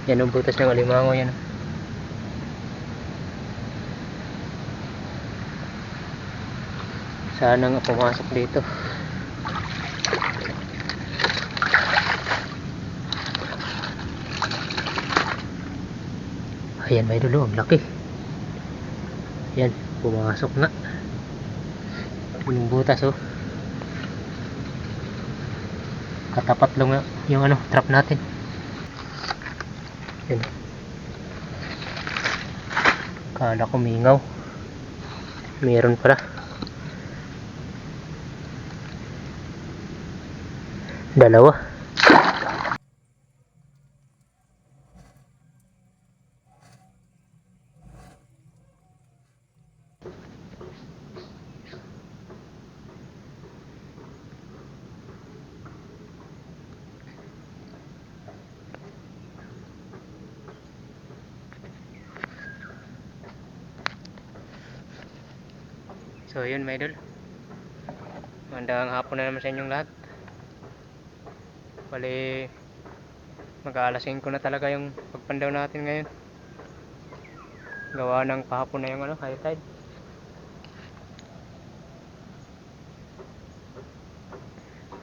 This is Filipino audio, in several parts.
Yan ang butas ng alimango yan. Sana nga pumasok dito. Ayan may dulo, ang laki. Yan, pumasok nga. Yung butas oh. Katapat lang yung ano, trap natin. Yan. Kala ko mingaw. Meron pala. Dalawa. So yun mga idol, magandang hapon na naman sa inyong lahat. Bali mag-aalas 5 na talaga yung pagpandaw natin ngayon. Gawa ng pahapon na yung ano, high tide.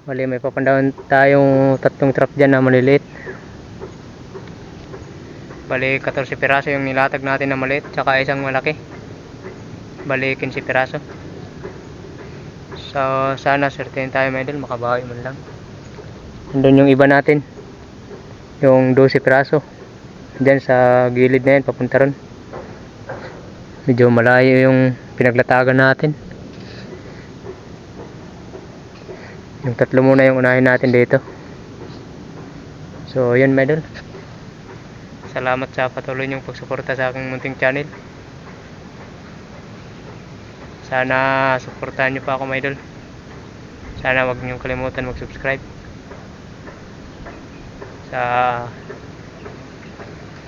Bali may papandawan tayong 3 trap dyan na maliliit. Bali 14 piraso yung nilatag natin na maliit, tsaka isang malaki. Bali 15 piraso. So sana certain tayo mga idol, makabawi man lang. Andun yung iba natin, yung 12 piraso dyan sa gilid na yan, papunta ron. Medyo malayo yung pinaglatagan natin. Yung 3 muna yung unahin natin dito. So yun mga idol, salamat sa patuloy niyong pagsuporta sa aking munting channel. Sana suportahan nyo pa ako mga idol. Sana wag niyong kalimutan mag-subscribe sa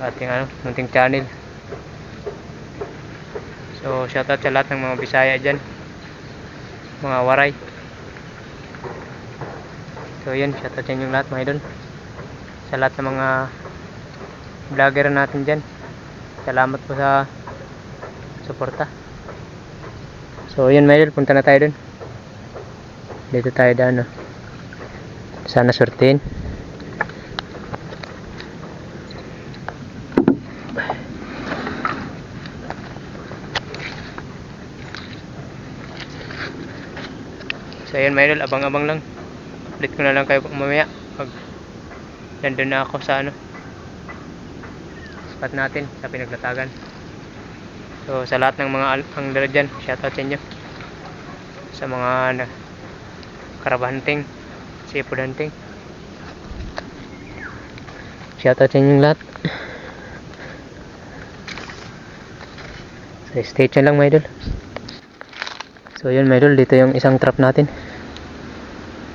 ating ano, munting channel. So shoutout sa lahat ng mga Bisaya dyan, mga Waray. So yun, shoutout sa inyong lahat mga idol. Sa lahat ng mga vlogger natin dyan, salamat po sa suporta. So yun mga idol, punta na tayo dun. Dito tayo daan, no? Sana surtin. So yun mga idol, abang-abang lang. Update ko na lang kayo mamaya pag nandun na ako sa ano, spot natin sa pinaglatagan. So sa lahat ng mga angler dyan, shoutout sa inyo. Sa mga crab hunting, seafood hunting, shoutout sa inyong lahat. So stay tuned lang mga idol. So yun mga idol, dito yung isang trap natin.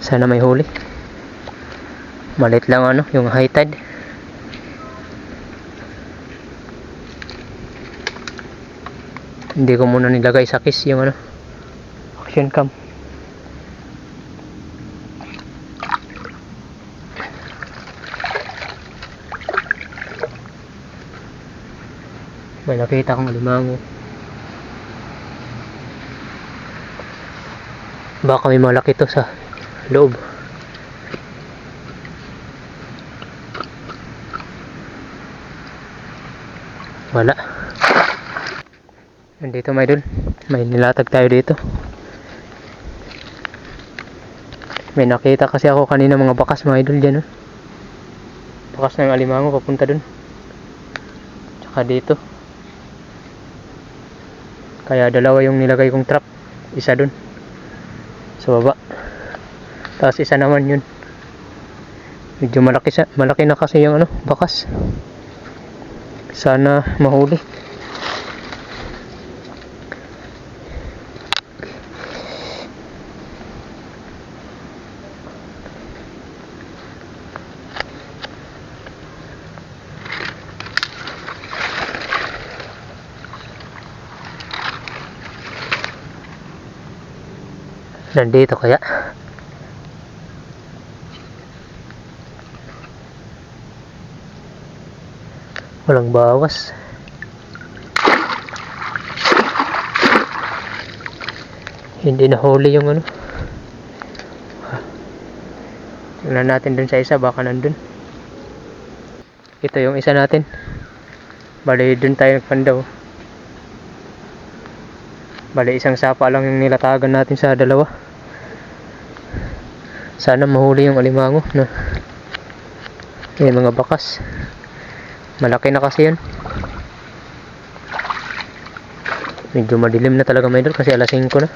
Sana may huli. Malit lang ano, yung high tide. Hindi ko muna nilagay sa kiss yung ano, action cam. May nakita akong alimango. Baka may malaki to sa loob. Wala. Nandito mga idol, may nilatag tayo dito. May nakita kasi ako kanina mga bakas mga idol dyan, oh. Bakas ng alimango papunta dun, tsaka dito. Kaya dalawa yung nilagay kong trap, isa dun sa baba, tapos isa naman yun. Medyo malaki na kasi yung ano, bakas. Sana mahuli. Nandito kaya? Walang bawas. Hindi na huli yung ano. Tingnan natin dun sa isa, baka nandun. Ito yung isa natin. Bali dun tayo nagpandaw. Bali isang sapa lang yung nilatagan natin sa dalawa. Sana mahuli yung alimango na may mga bakas. Malaki na kasi yan. Medyo madilim na talaga mga idol kasi alas 5 na.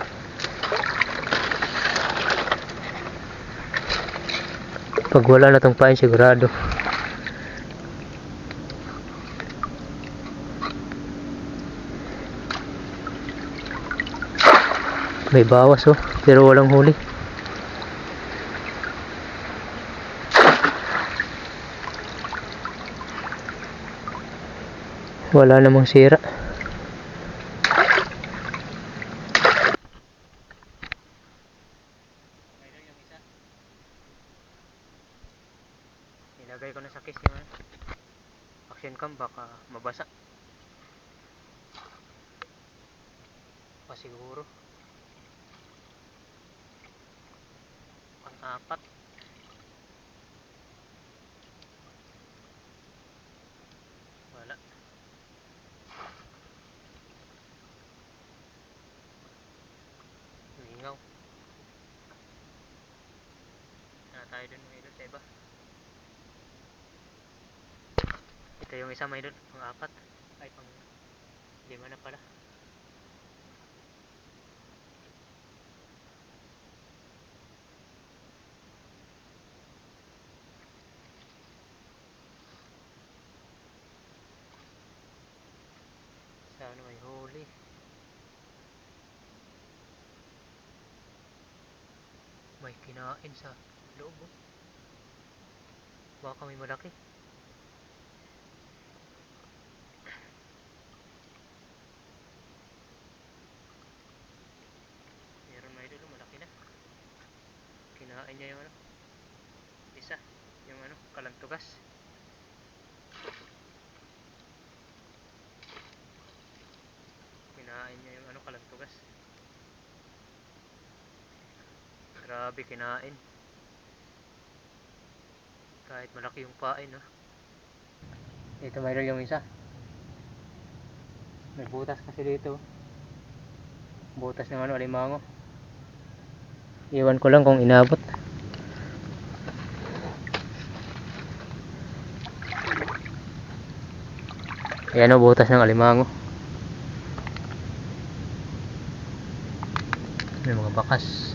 Pag wala na tong pain sigurado. May bawas oh, pero walang huli. Wala namang sira. Nilagay ko na sa case yung action cam, baka mabasa pa siguro. Pang-apat. Wala. Mingaw. Na tayo dun mga idol sa iba. Ito yung isa mga idol, pang-apat. Ay, pang-5 na pala. Sana may huli. May kinain sa loob oh. Baka may malaki. Meron mga idol, malaki na. Kinain niya yung ano, isa, yung ano, kalantugas. Kinain niya yung ano, kalantugas. Grabe, kinain. Kahit malaki yung pain no. Ito mayroon yung isa. May butas kasi dito. Butas ng ano, alimango. Iwan ko lang kung inabot. Ayan o, butas ng alimango. May mga bakas.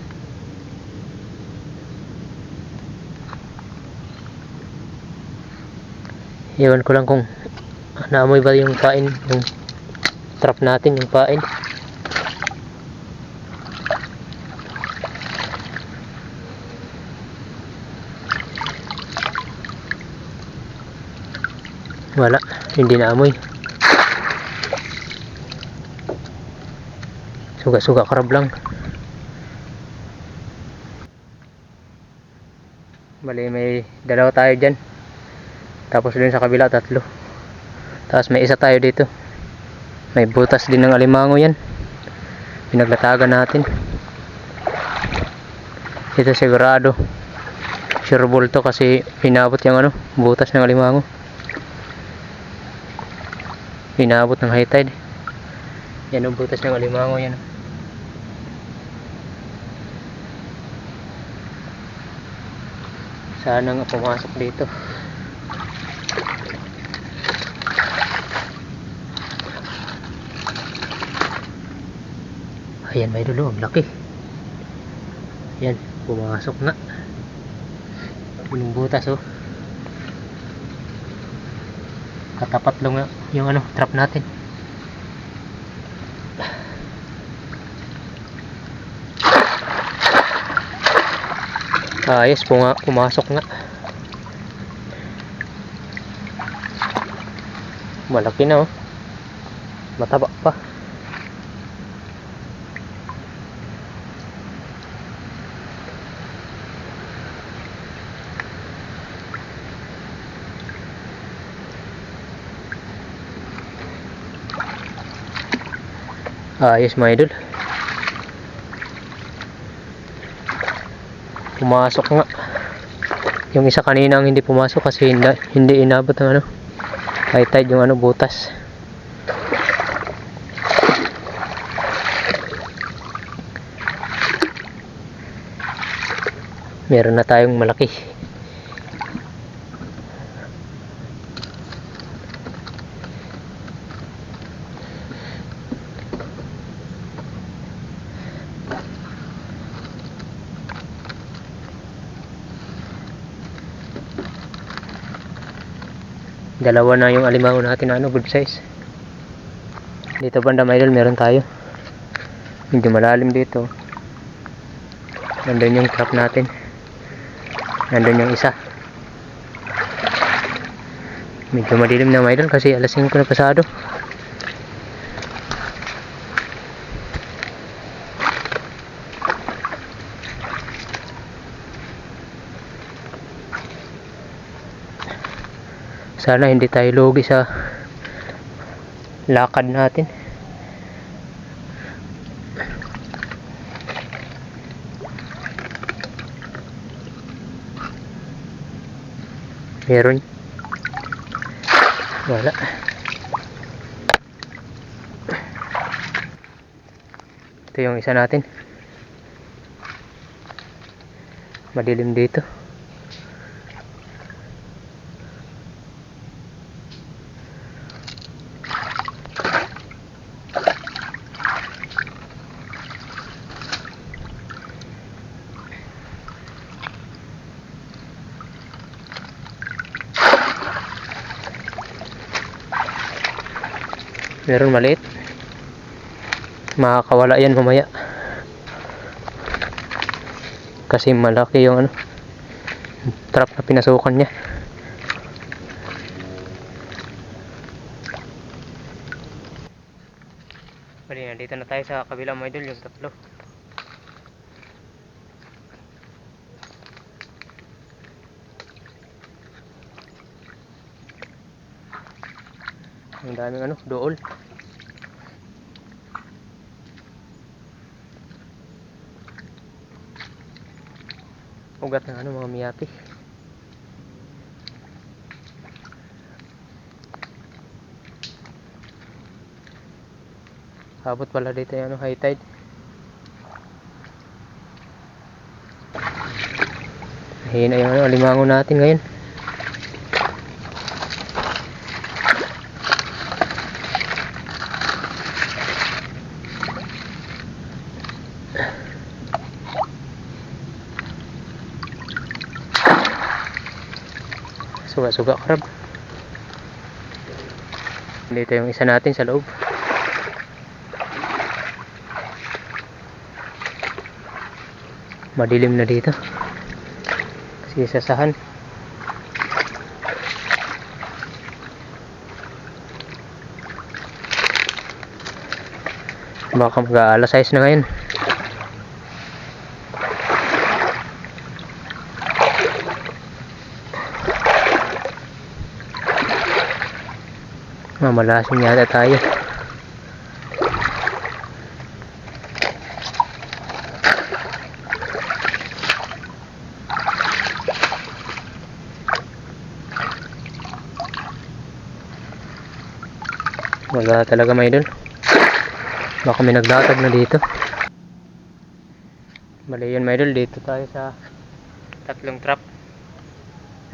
Iwan ko lang kung naamoy ba yung pain, yung trap natin, yung pain. Wala, hindi naamoy. Suga-suga karab lang. Bali may dalawa tayo dyan. Tapos dun sa kabila 3. Tapos may isa tayo dito. May butas din ng alimango yan. Pinaglatagan natin. Ito sigurado sure ball to kasi pinabot yung ano, butas ng alimango. Pinabot ng high tide. Yan ang butas ng alimango yan. Sana nga pumasok dito. Ayan, may dulo, ang laki. Ayan, pumasok na. Punong butas oh. Katapat lang yung ano, trap natin. Ayos, pumasok nga. Malaki na oh. Mataba pa. Ayos mga idol. Pumasok nga. Yung isa kanina ang hindi pumasok kasi hindi inabot ng ano, high tide yung ano, butas. Meron na tayong malaki. Dalawa na yung alimango natin na ano, good size. Dito banda mga idol, meron tayo. Hindi malalim dito. Nandun yung trap natin. Nandun yung isa. Medyo madilim na mga idol kasi alas 5 na pasado. Sana hindi tayo lugi sa lakad natin. Meron. Wala. Ito yung isa natin. Madilim dito. Meron maliit. Makakawala yan mamaya. Kasi malaki yung ano, trap na pinasukan niya. Bali, nandito na tayo sa kabilang mga idol, yung tatlo. Ang daming ano, dool. Ugat ng ano, mga miyapi. Abot pala dito yung ano, high tide. Hina yung ano, alimango natin ngayon. Suga-suga crab. Dito yung isa natin sa loob. Madilim na dito kasi sasahan. Baka mag-aalas 6 na ngayon. Mamalasin yata tayo. Wala talaga may idol. Baka may naglatag na dito. Bali yun may idol, dito tayo sa tatlong trap.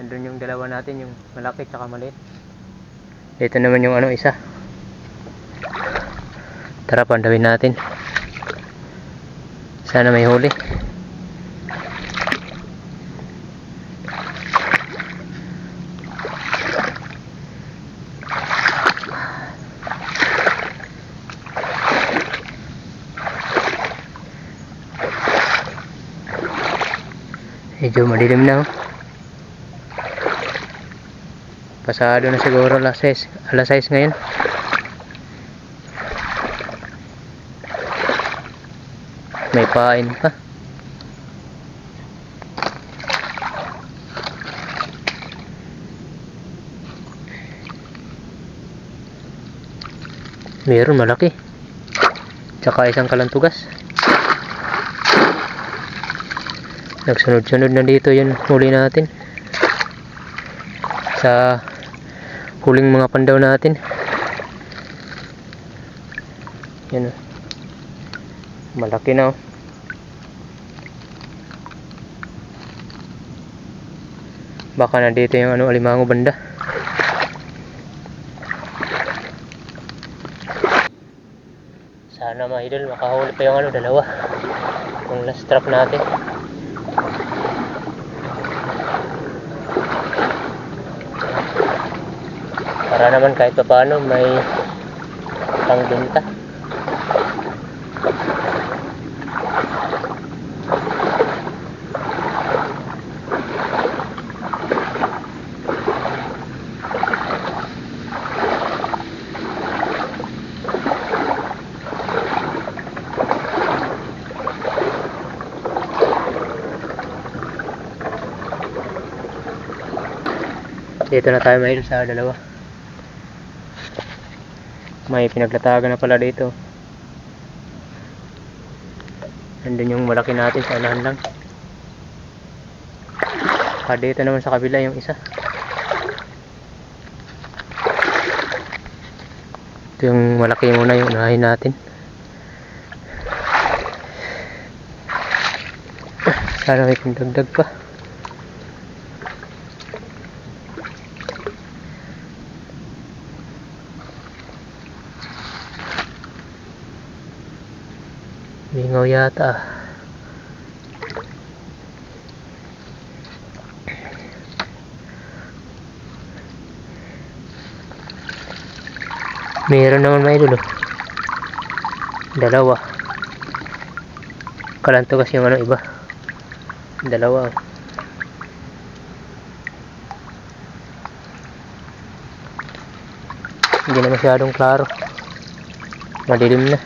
Nandun yung dalawa natin, yung malaki tsaka maliit. Dito naman yung ano, isa. Tara, pandawin natin. Sana may huli. Medyo madilim na, oh. Pasado na siguro alas 6 ngayon. May pain pa. Meron malaki. Tsaka isang kalantugas. Nagsunod-sunod na dito yung huli natin. Sa huling mga pandaw natin. Yan o. Malaki na o. Baka na dito yung alimango banda. Sana mga idol makahuli pa yung dalawa. Yung last trap natin. Para naman kahit pa paano may pangbenta. Dito na tayo mahil sa dalawa. May pinaglatagan na pala dito. Nandun yung malaki natin sa unahan lang. Dito naman sa kabila yung isa. Ito yung malaki muna yung unahin natin. Sana may pindagdag pa. Lingaw yata. Meron naman may dulo. Dalawa. Kalantugas yung iba. Dalawa. Hindi na masyadong klaro. Madilim na.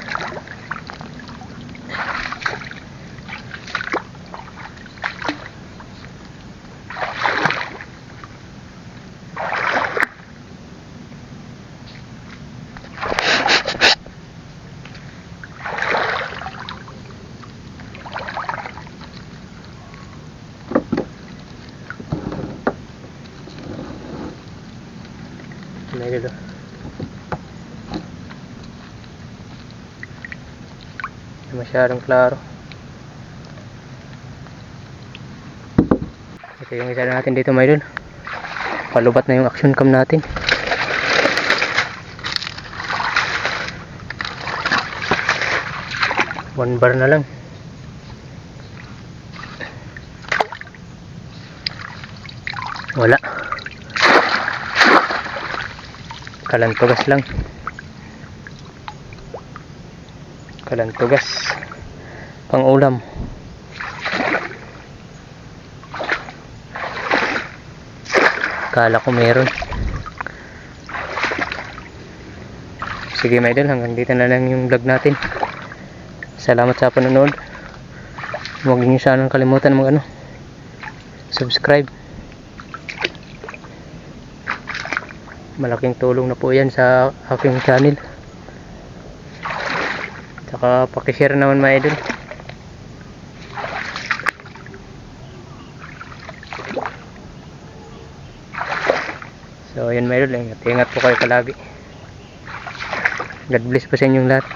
May dulo. Masyadong klaro. Ito yung isa natin dito may dulo. Palubat na yung action cam natin. One bar na lang. Wala. Kalantugas lang. Kalantugas. Pang ulam. Kala ko meron. Sige mga idol, hanggang dito na lang yung vlog natin. Salamat sa panonood. Huwag niyo sanang kalimutan subscribe. Malaking tulong na po yan sa aking channel. Tsaka pakishare naman mga idol. So yun mga idol, ingat po kayo palagi. God bless po sa inyong lahat.